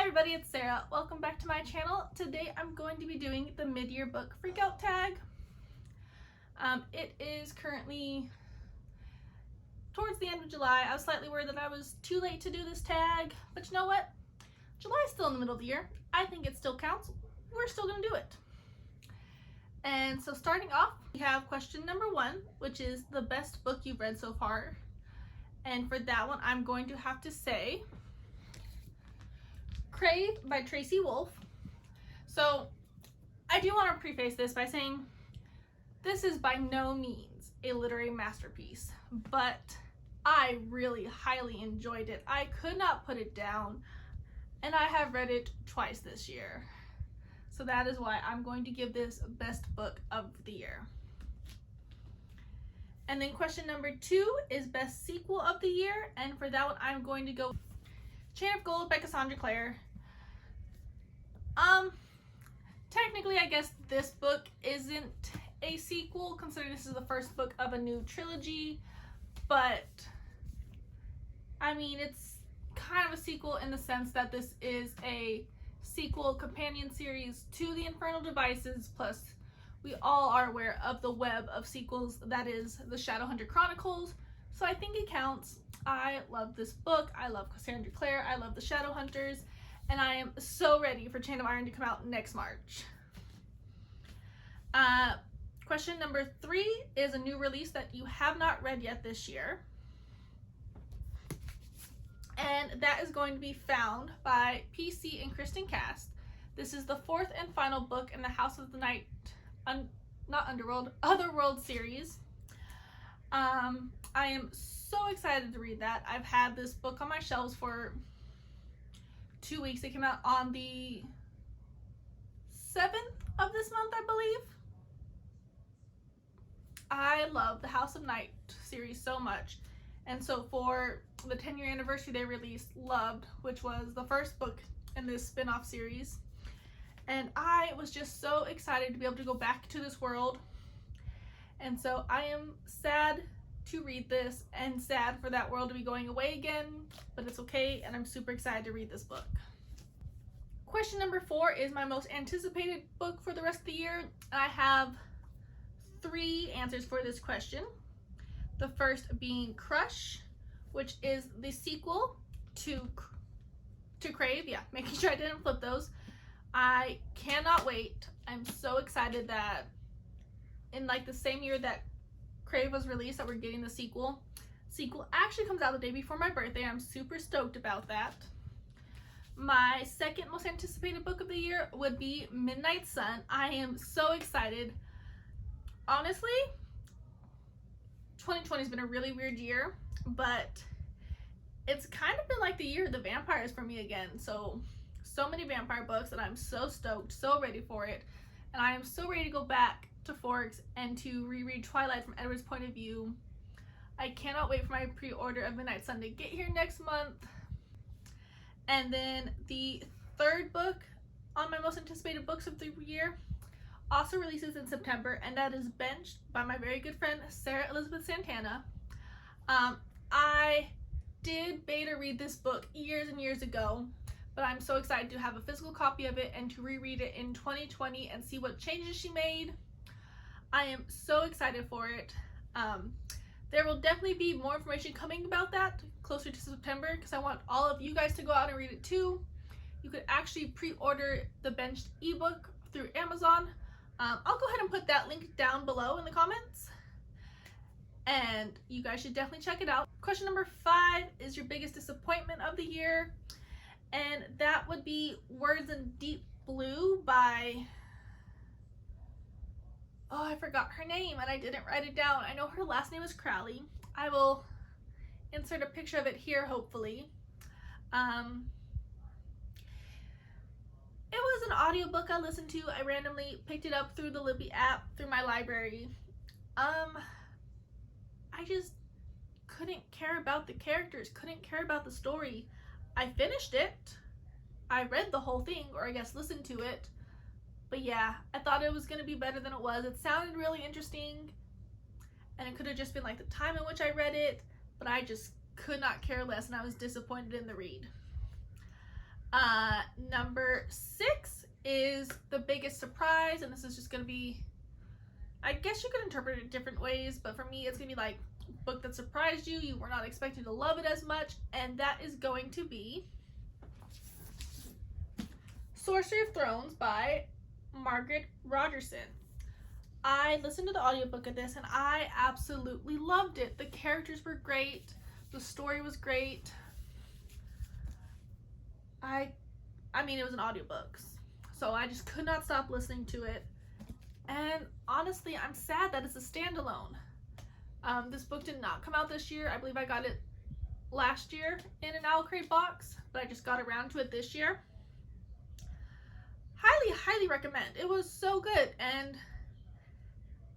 Hi everybody, it's Sarah. Welcome back to my channel. Today I'm going to be doing the mid-year book freakout tag. It is currently towards the end of July. I was slightly worried that I was too late to do this tag, but you know what? July is still in the middle of the year. I think it still counts. We're still going to do it. And so starting off, we have question number 1, which is the best book you've read so far. And for that one, I'm going to have to say Crave by Tracy Wolff. So I do want to preface this by saying this is by no means a literary masterpiece, but I really highly enjoyed it. I could not put it down, and I have read it twice this year. So that is why I'm going to give this best book of the year. And then question number 2 is best sequel of the year, and for that one I'm going to go Chain of Gold by Cassandra Clare. Technically I guess this book isn't a sequel considering this is the first book of a new trilogy, but I mean it's kind of a sequel in the sense that this is a sequel companion series to the Infernal Devices, plus we all are aware of the web of sequels that is the Shadowhunter Chronicles, so I think it counts. I love this book. I love Cassandra Clare. I love the Shadowhunters, and I am so ready for Chain of Iron to come out next March. Question number 3 is a new release that you have not read yet this year, and that is going to be Found by PC and Kristen Cast. This is the 4th and final book in the House of the Night, Otherworld series. I am so excited to read that. I've had this book on my shelves for 2 weeks. It came out on the 7th of this month, I believe. I love the House of Night series so much, and so for the 10-year anniversary they released Loved, which was the first book in this spin-off series, and I was just so excited to be able to go back to this world, and so I am sad to read this and sad for that world to be going away again, but it's okay, and I'm super excited to read this book. Question number 4 is my most anticipated book for the rest of the year, and I have 3 answers for this question. The first being Crush, which is the sequel to Crave. Yeah, making sure I didn't flip those. I cannot wait. I'm so excited that in like the same year that Crave was released that we're getting the sequel. Sequel actually comes out the day before my birthday. I'm super stoked about that. My second most anticipated book of the year would be Midnight Sun. I am so excited. Honestly, 2020 has been a really weird year, but it's kind of been like the year of the vampires for me again. So many vampire books that I'm so stoked, so ready for it. And I am so ready to go back to Forks and to reread Twilight from Edward's point of view. I cannot wait for my pre-order of Midnight Sun to get here next month. And then the third book on my most anticipated books of the year also releases in September, and that is Benched by my very good friend Sara Elizabeth Santana. I did beta read this book years and years ago, but I'm so excited to have a physical copy of it and to reread it in 2020 and see what changes she made. I am so excited for it. There will definitely be more information coming about that closer to September because I want all of you guys to go out and read it too. You could actually pre-order the Benched ebook through Amazon. I'll go ahead and put that link down below in the comments, and you guys should definitely check it out. Question number 5 is your biggest disappointment of the year, and that would be Words in Deep Blue by, oh, I forgot her name and I didn't write it down. I know her last name is Crowley. I will insert a picture of it here hopefully. It was an audiobook I listened to. I randomly picked it up through the Libby app, through my library. I just couldn't care about the characters, couldn't care about the story. I finished it. I read the whole thing, or I guess listened to it. But yeah, I thought it was going to be better than it was. It sounded really interesting, and it could have just been like the time in which I read it, but I just could not care less, and I was disappointed in the read. number 6 is The Biggest Surprise, and this is just going to be, I guess you could interpret it different ways, but for me it's going to be like a book that surprised you, you were not expecting to love it as much, and that is going to be Sorcery of Thrones by Margaret Rogerson. I listened to the audiobook of this and I absolutely loved it. The characters were great, the story was great. I mean, it was an audiobook, so I just could not stop listening to it. And honestly, I'm sad that it's a standalone. This book did not come out this year. I believe I got it last year in an Owl Crate box, but I just got around to it this year. Highly recommend. It was so good, and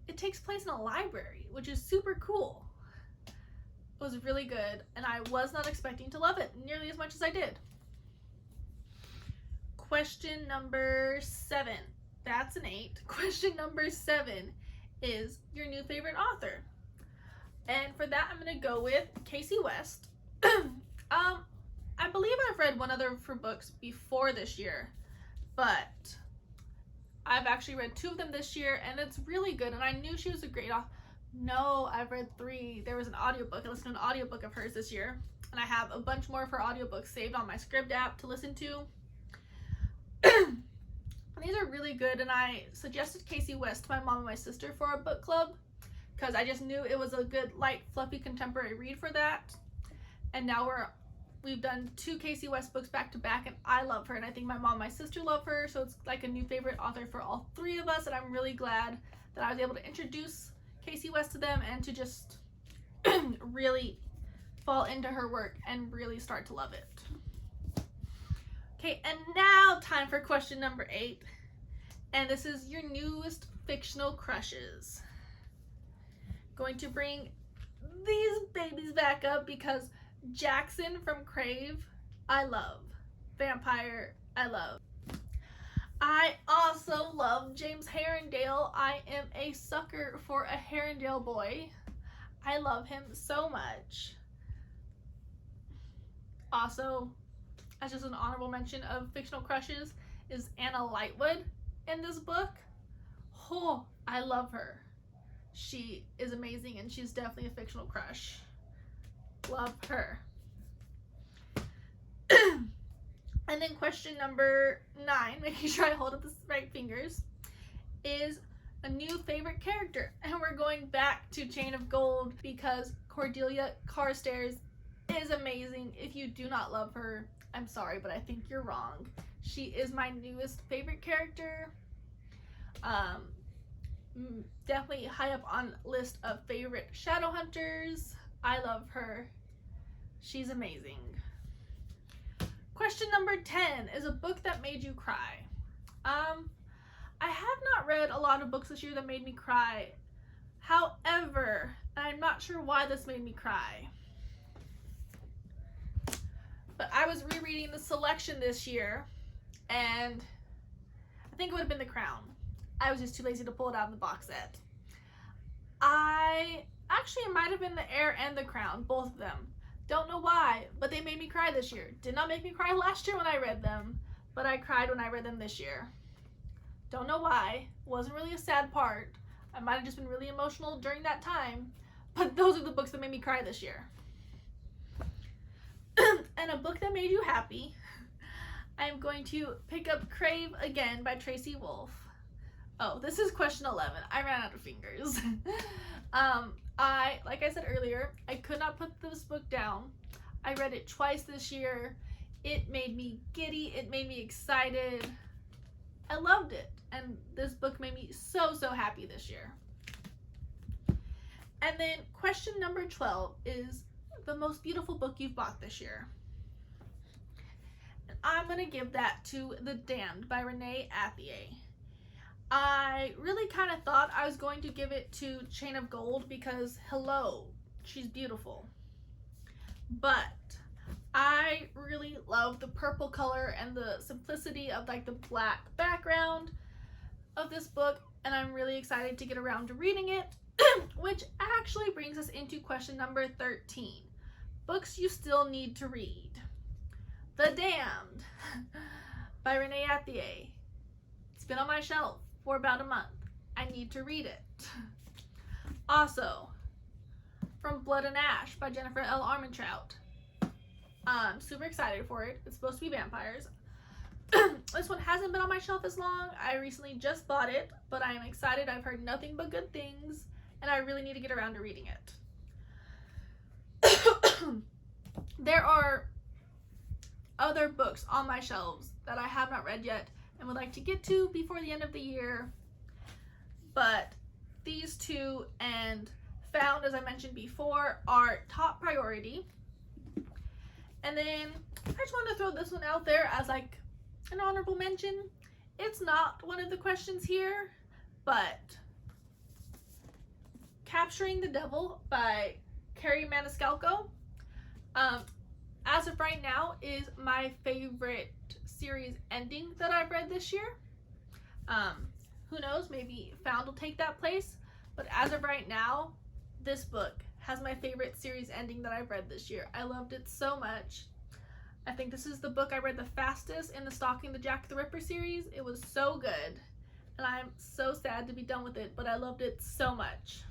it takes place in a library, which is super cool. It was really good, and I was not expecting to love it nearly as much as I did. Question number 7. That's an 8. Question number 7 is your new favorite author. And for that, I'm going to go with Casey West. I believe I've read one other of her books before this year, but I've actually read 2 of them this year, and it's really good, and I knew she was a great author. No, I've read 3. There was an audiobook. I listened to an audiobook of hers this year, and I have a bunch more of her audiobooks saved on my Scribd app to listen to. These are really good, and I suggested Casey West to my mom and my sister for a book club because I just knew it was a good, light, fluffy, contemporary read for that. And now we've done 2 Casey West books back to back, and I love her, and I think my mom and my sister love her, so it's like a new favorite author for all 3 of us, and I'm really glad that I was able to introduce Casey West to them and to just really fall into her work and really start to love it. Okay, and now time for question number 8. And this is your newest fictional crushes. Going to bring these babies back up because Jackson from Crave, I love. Vampire, I love. I also love James Herondale. I am a sucker for a Herondale boy. I love him so much. Also, as just an honorable mention of fictional crushes, is Anna Lightwood in this book. Oh, I love her. She is amazing, and she's definitely a fictional crush. Love her. And then question number 9, making sure I hold up the right fingers, is a new favorite character. And we're going back to Chain of Gold because Cordelia Carstairs is amazing. If you do not love her, I'm sorry, but I think you're wrong. She is my newest favorite character. Definitely high up on list of favorite Shadowhunters. I love her. She's amazing. Question number 10 is a book that made you cry. I have not read a lot of books this year that made me cry. However, I'm not sure why this made me cry. But I was rereading the selection this year, and I think it would have been The Crown. I was just too lazy to pull it out of the box set. It might have been The Heir and The Crown, both of them. Don't know why, but they made me cry this year. Did not make me cry last year when I read them, but I cried when I read them this year. Don't know why. Wasn't really a sad part. I might have just been really emotional during that time, but those are the books that made me cry this year. And a book that made you happy, I'm going to pick up Crave Again by Tracy Wolff. Oh, this is question 11. I ran out of fingers. Like I said earlier, I could not put this book down. I read it twice this year. It made me giddy. It made me excited. I loved it. And this book made me so happy this year. And then question number 12 is the most beautiful book you've bought this year. And I'm going to give that to The Damned by Renee Athier. I really kind of thought I was going to give it to Chain of Gold because, hello, she's beautiful. But I really love the purple color and the simplicity of like the black background of this book, and I'm really excited to get around to reading it, which actually brings us into question number 13. Books you still need to read. The Damned. by Renee Athier. It's been on my shelf for about a month. I need to read it. Also, From Blood and Ash by Jennifer L. Armentrout. I'm super excited for it. It's supposed to be vampires. This one hasn't been on my shelf as long. I recently just bought it, but I am excited. I've heard nothing but good things, and I really need to get around to reading it. There are other books on my shelves that I have not read yet and would like to get to before the end of the year, but these two and Found, as I mentioned before, are top priority. And then I just wanted to throw this one out there as like an honorable mention. It's not one of the questions here, but Capturing the Devil by Carrie Maniscalco, as of right now, is my favorite series ending that I've read this year. Who knows, maybe Found will take that place, but as of right now, this book has my favorite series ending that I've read this year. I loved it so much. I think this is the book I read the fastest in the Stalking the Jack the Ripper series. It was so good, and I'm so sad to be done with it, but I loved it so much.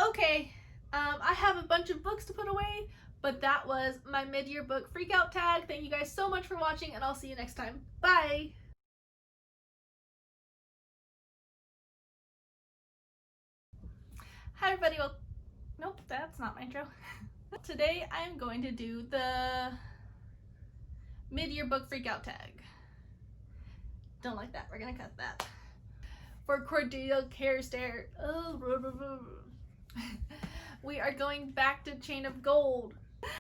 Okay, I have a bunch of books to put away, but that was my mid-year book freakout tag. Thank you guys so much for watching, and I'll see you next time. Bye! Hi everybody, well, nope, that's not my intro. Today I'm going to do the mid-year book freakout tag. Don't like that, we're gonna cut that. For Cordelia Carstairs, we are going back to Chain of Gold